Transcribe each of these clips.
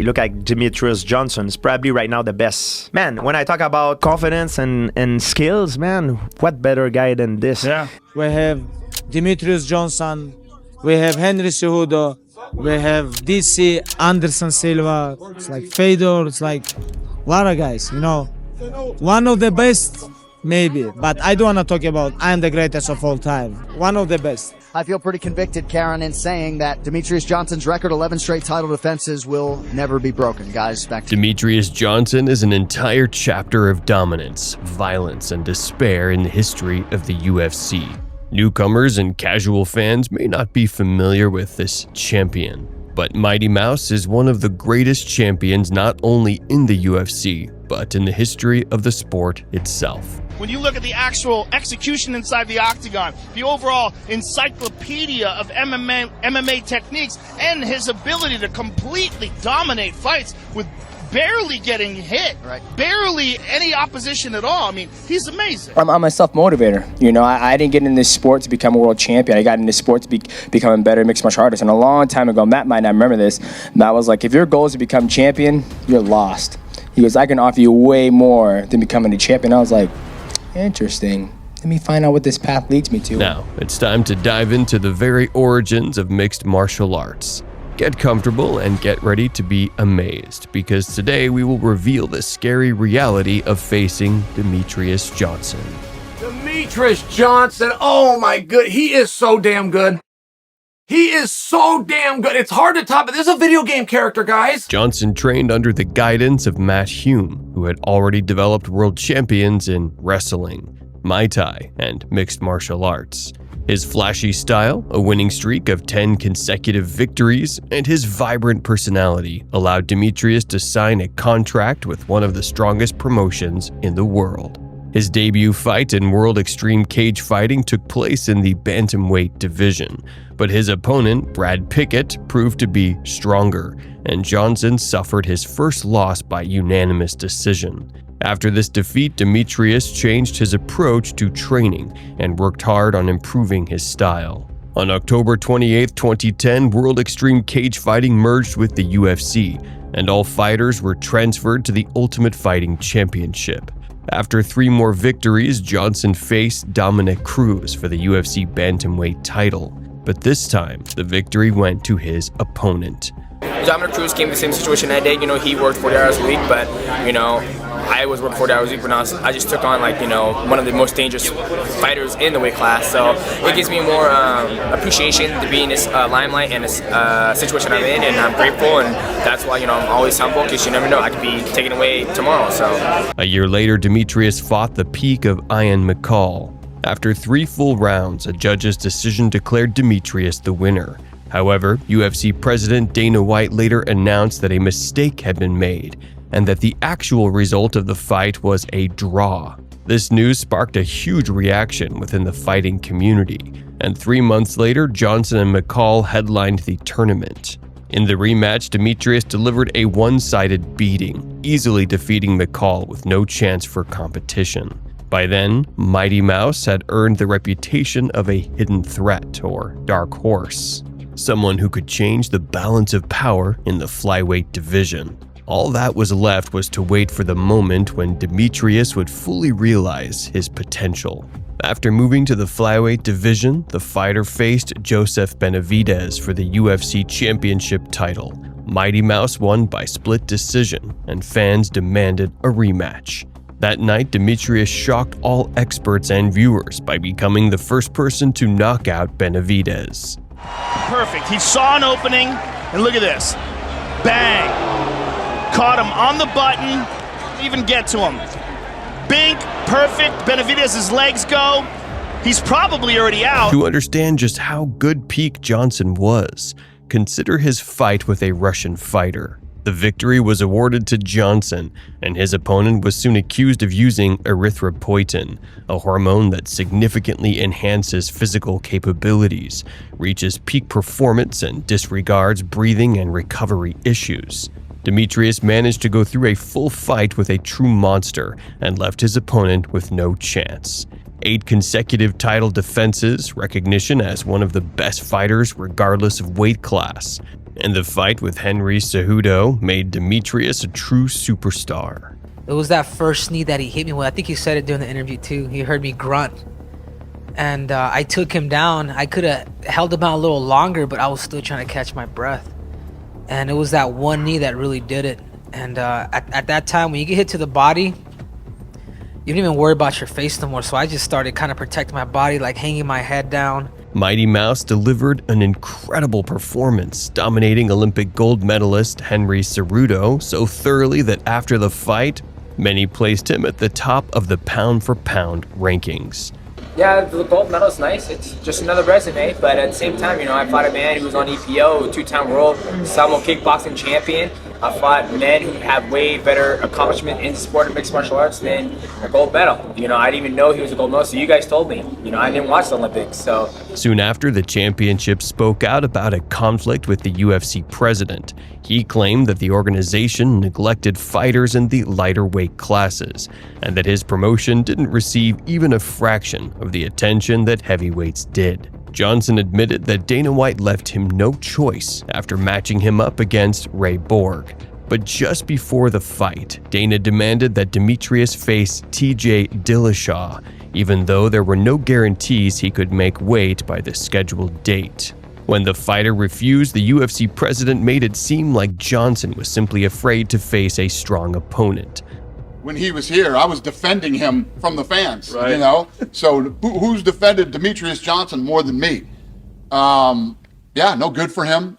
look at Demetrious Johnson. It's probably right now the best. Man, when I talk about confidence and skills, man, what better guy than this? Yeah. We have Demetrious Johnson, we have Henry Cejudo, we have DC, Anderson Silva, it's like Fedor, it's like a lot of guys, you know. One of the best, maybe, but I don't want to talk about I'm the greatest of all time. One of the best. I feel pretty convicted, Karen, in saying that Demetrious Johnson's record, 11 straight title defenses, will never be broken. Guys, back to Demetrious Johnson is an entire chapter of dominance, violence, and despair in the history of the UFC. Newcomers and casual fans may not be familiar with this champion, but Mighty Mouse is one of the greatest champions not only in the UFC, but in the history of the sport itself. When you look at the actual execution inside the octagon, the overall encyclopedia of MMA techniques, and his ability to completely dominate fights with barely getting hit, barely any opposition at all. I mean, he's amazing. I'm a self-motivator. You know, I didn't get in this sport to become a world champion. I got in this sport to become a better mixed martial artist. And a long time ago, Matt might not remember this, Matt was like, if your goal is to become champion, you're lost. He goes, I can offer you way more than becoming a champion. I was like, interesting. Let me find out what this path leads me to. Now, it's time to dive into the very origins of mixed martial arts. Get comfortable and get ready to be amazed, because today we will reveal the scary reality of facing Demetrious Johnson. Demetrious Johnson, oh my good, he is so damn good. He is so damn good. It's hard to top it. This is a video game character, guys. Johnson trained under the guidance of Matt Hume, who had already developed world champions in wrestling, Muay Thai, and mixed martial arts. His flashy style, a winning streak of 10 consecutive victories, and his vibrant personality allowed Demetrious to sign a contract with one of the strongest promotions in the world. His debut fight in World Extreme Cage Fighting took place in the bantamweight division, but his opponent, Brad Pickett, proved to be stronger, and Johnson suffered his first loss by unanimous decision. After this defeat, Demetrious changed his approach to training and worked hard on improving his style. On October 28, 2010, World Extreme Cage Fighting merged with the UFC, and all fighters were transferred to the Ultimate Fighting Championship. After 3 more victories, Johnson faced Dominic Cruz for the UFC Bantamweight title, but this time the victory went to his opponent. Dominic Cruz came in the same situation that day. You know, he worked 40 hours a week, but, you know, I was working 40 hours a week, but I just took on, like, you know, one of the most dangerous fighters in the weight class. So it gives me more appreciation to be in this limelight and this situation I'm in, and I'm grateful, and that's why, you know, I'm always humble, because you never know, I could be taken away tomorrow. So a year later, Demetrious fought the peak of Ian McCall. After 3 full rounds, a judge's decision declared Demetrious the winner. However, UFC President Dana White later announced that a mistake had been made, and that the actual result of the fight was a draw. This news sparked a huge reaction within the fighting community, and 3 months later, Johnson and McCall headlined the tournament. In the rematch, Demetrious delivered a one-sided beating, easily defeating McCall with no chance for competition. By then, Mighty Mouse had earned the reputation of a hidden threat, or dark horse, someone who could change the balance of power in the flyweight division. All that was left was to wait for the moment when Demetrious would fully realize his potential. After moving to the flyweight division, the fighter faced Joseph Benavidez for the UFC Championship title. Mighty Mouse won by split decision, and fans demanded a rematch. That night, Demetrious shocked all experts and viewers by becoming the first person to knock out Benavidez. Perfect. He saw an opening, and look at this. Bang. Caught him on the button, even get to him. Bink, perfect. Benavidez's legs go. He's probably already out. To understand just how good peak Johnson was, consider his fight with a Russian fighter. The victory was awarded to Johnson, and his opponent was soon accused of using erythropoietin, a hormone that significantly enhances physical capabilities, reaches peak performance, and disregards breathing and recovery issues. Demetrious managed to go through a full fight with a true monster and left his opponent with no chance. 8 consecutive title defenses, recognition as one of the best fighters regardless of weight class. And the fight with Henry Cejudo made Demetrious a true superstar. It was that first knee that he hit me with. I think he said it during the interview too. He heard me grunt. And I took him down. I could have held him out a little longer, but I was still trying to catch my breath. And it was that one knee that really did it. And at that time, when you get hit to the body, you don't even worry about your face no more. So I just started kind of protecting my body, like hanging my head down. Mighty Mouse delivered an incredible performance, dominating Olympic gold medalist Henry Cejudo so thoroughly that after the fight, many placed him at the top of the pound-for-pound rankings. Yeah, the gold medal is nice. It's just another resume, but at the same time, I fought a man who was on EPO, a two-time world sumo kickboxing champion. I fought men who have way better accomplishment in the sport of mixed martial arts than a gold medal. I didn't even know he was a gold medal, so you guys told me. I didn't watch the Olympics, so. Soon after, the championship spoke out about a conflict with the UFC president. He claimed that the organization neglected fighters in the lighter weight classes, and that his promotion didn't receive even a fraction of the attention that heavyweights did. Johnson admitted that Dana White left him no choice after matching him up against Ray Borg. But just before the fight, Dana demanded that Demetrious face TJ Dillashaw, even though there were no guarantees he could make weight by the scheduled date. When the fighter refused, the UFC president made it seem like Johnson was simply afraid to face a strong opponent. When he was here, I was defending him from the fans, right. So who's defended Demetrious Johnson more than me? Yeah, no good for him.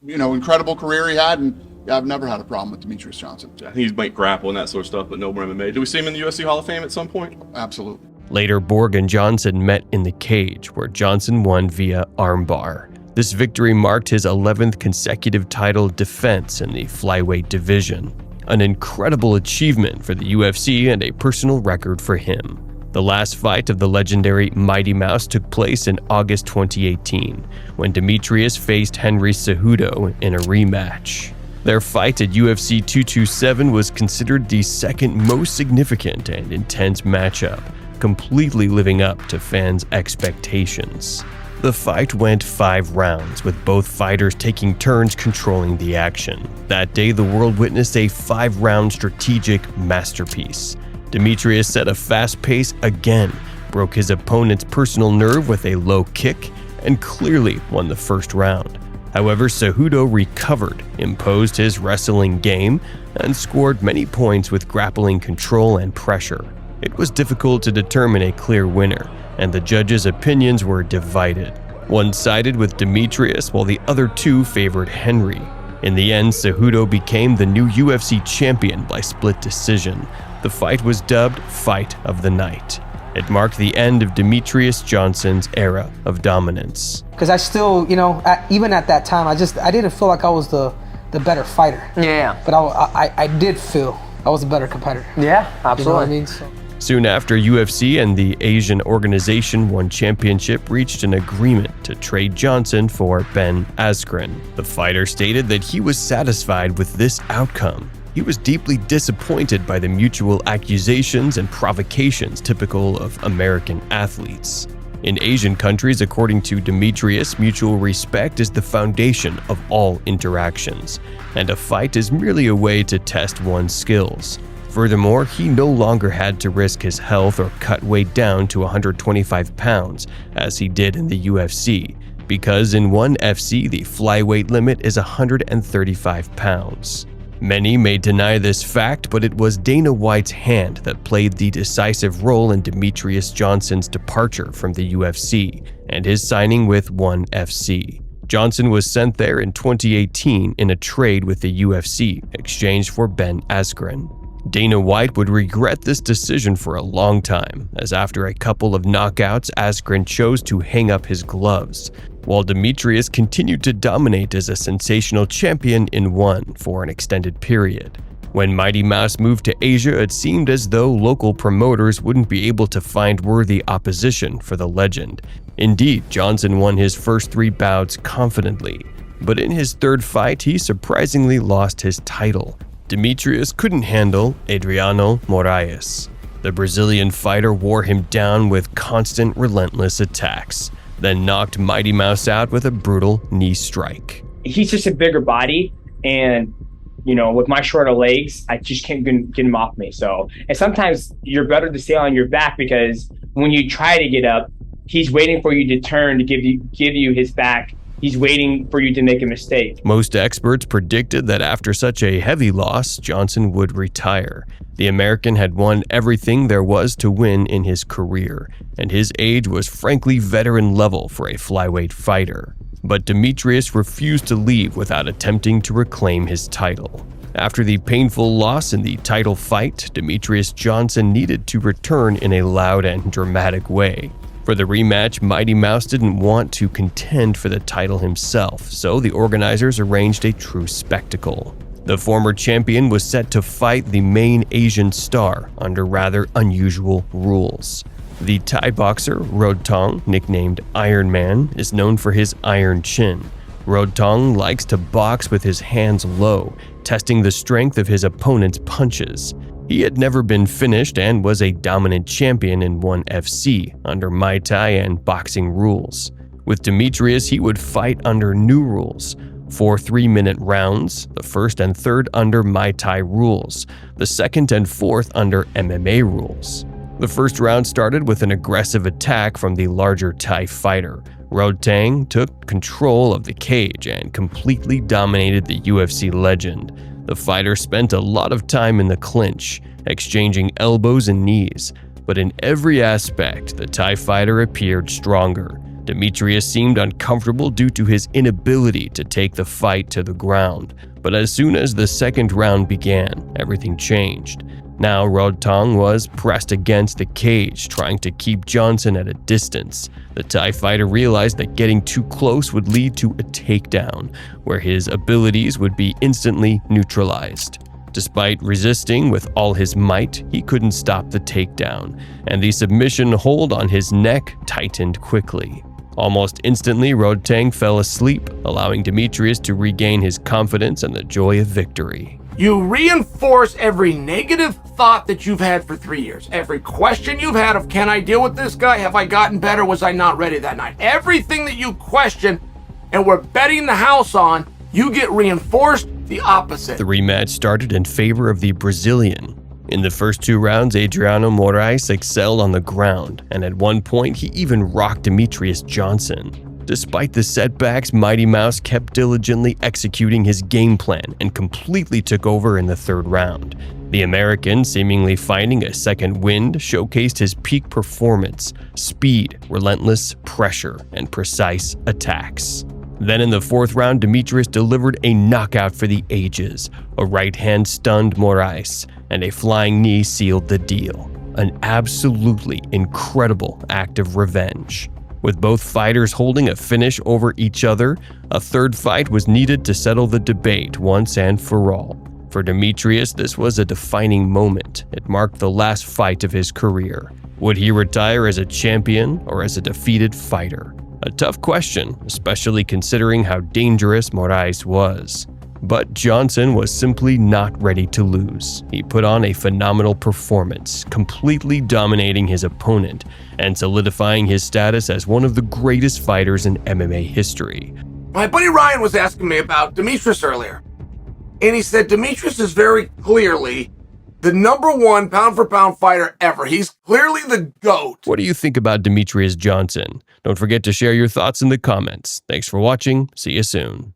Incredible career he had, and I've never had a problem with Demetrious Johnson. I think he might grapple and that sort of stuff, but no more MMA. Do we see him in the UFC Hall of Fame at some point? Absolutely. Later, Borg and Johnson met in the cage, where Johnson won via armbar. This victory marked his 11th consecutive title defense in the flyweight division. An incredible achievement for the UFC and a personal record for him. The last fight of the legendary Mighty Mouse took place in August 2018, when Demetrious faced Henry Cejudo in a rematch. Their fight at UFC 227 was considered the second most significant and intense matchup, completely living up to fans' expectations. The fight went 5 rounds, with both fighters taking turns controlling the action. That day, the world witnessed a 5-round strategic masterpiece. Demetrious set a fast pace again, broke his opponent's personal nerve with a low kick, and clearly won the first round. However, Cejudo recovered, imposed his wrestling game, and scored many points with grappling control and pressure. It was difficult to determine a clear winner, and the judges' opinions were divided. One sided with Demetrious, while the other two favored Henry. In the end, Cejudo became the new UFC champion by split decision. The fight was dubbed Fight of the Night. It marked the end of Demetrious Johnson's era of dominance. Because I still, even at that time, I didn't feel like I was the better fighter. Yeah. But I did feel I was a better competitor. Yeah, absolutely. You know what I mean? So. Soon after, UFC and the Asian Organization One Championship reached an agreement to trade Johnson for Ben Askren. The fighter stated that he was satisfied with this outcome. He was deeply disappointed by the mutual accusations and provocations typical of American athletes. In Asian countries, according to Demetrious, mutual respect is the foundation of all interactions, and a fight is merely a way to test one's skills. Furthermore, he no longer had to risk his health or cut weight down to 125 pounds, as he did in the UFC, because in ONE FC the flyweight limit is 135 pounds. Many may deny this fact, but it was Dana White's hand that played the decisive role in Demetrious Johnson's departure from the UFC and his signing with ONE FC. Johnson was sent there in 2018 in a trade with the UFC, exchanged for Ben Askren. Dana White would regret this decision for a long time, as after a couple of knockouts, Askren chose to hang up his gloves, while Demetrious continued to dominate as a sensational champion in ONE for an extended period. When Mighty Mouse moved to Asia, it seemed as though local promoters wouldn't be able to find worthy opposition for the legend. Indeed, Johnson won his first 3 bouts confidently, but in his third fight, he surprisingly lost his title. Demetrious couldn't handle Adriano Moraes. The Brazilian fighter wore him down with constant, relentless attacks, then knocked Mighty Mouse out with a brutal knee strike. he's just a bigger body, and you know, with my shorter legs, I just can't get him off me. So, and sometimes you're better to stay on your back, because when you try to get up, he's waiting for you to turn to give you his back. He's waiting for you to make a mistake. Most experts predicted that after such a heavy loss, Johnson would retire. The American had won everything there was to win in his career, and his age was frankly veteran level for a flyweight fighter. But Demetrious refused to leave without attempting to reclaim his title. After the painful loss in the title fight, Demetrious Johnson needed to return in a loud and dramatic way. For the rematch, Mighty Mouse didn't want to contend for the title himself, so the organizers arranged a true spectacle. The former champion was set to fight the main Asian star under rather unusual rules. The Thai boxer, Rodtong, nicknamed Iron Man, is known for his iron chin. Rodtong likes to box with his hands low, testing the strength of his opponent's punches. He had never been finished and was a dominant champion in ONE FC under Muay Thai and boxing rules. With Demetrious, he would fight under new rules. 4 3-minute rounds, the first and third under Muay Thai rules, the second and fourth under MMA rules. The first round started with an aggressive attack from the larger Thai fighter. Rodtong took control of the cage and completely dominated the UFC legend. The fighter spent a lot of time in the clinch, exchanging elbows and knees, but in every aspect, the Thai fighter appeared stronger. Demetrious seemed uncomfortable due to his inability to take the fight to the ground, but as soon as the second round began, everything changed. Now Rodtong was pressed against the cage, trying to keep Johnson at a distance. The Thai fighter realized that getting too close would lead to a takedown, where his abilities would be instantly neutralized. Despite resisting with all his might, he couldn't stop the takedown, and the submission hold on his neck tightened quickly. Almost instantly, Rodtong fell asleep, allowing Demetrious to regain his confidence and the joy of victory. You reinforce every negative thought that you've had for 3 years. Every question you've had of, can I deal with this guy? Have I gotten better? Was I not ready that night? Everything that you question and we're betting the house on, you get reinforced the opposite. The rematch started in favor of the Brazilian. In the first 2 rounds, Adriano Moraes excelled on the ground, and at one point he even rocked Demetrious Johnson. Despite the setbacks, Mighty Mouse kept diligently executing his game plan and completely took over in the third round. The American, seemingly finding a second wind, showcased his peak performance, speed, relentless pressure, and precise attacks. Then in the fourth round, Demetrious delivered a knockout for the ages. A right hand stunned Moraes, and a flying knee sealed the deal. An absolutely incredible act of revenge. With both fighters holding a finish over each other, a third fight was needed to settle the debate once and for all. For Demetrious, this was a defining moment. It marked the last fight of his career. Would he retire as a champion or as a defeated fighter? A tough question, especially considering how dangerous Moraes was. But Johnson was simply not ready to lose. He put on a phenomenal performance, completely dominating his opponent and solidifying his status as one of the greatest fighters in MMA history. My buddy Ryan was asking me about Demetrious earlier, and he said Demetrious is very clearly the #1 pound-for-pound fighter ever. He's clearly the GOAT. What do you think about Demetrious Johnson? Don't forget to share your thoughts in the comments. Thanks for watching. See you soon.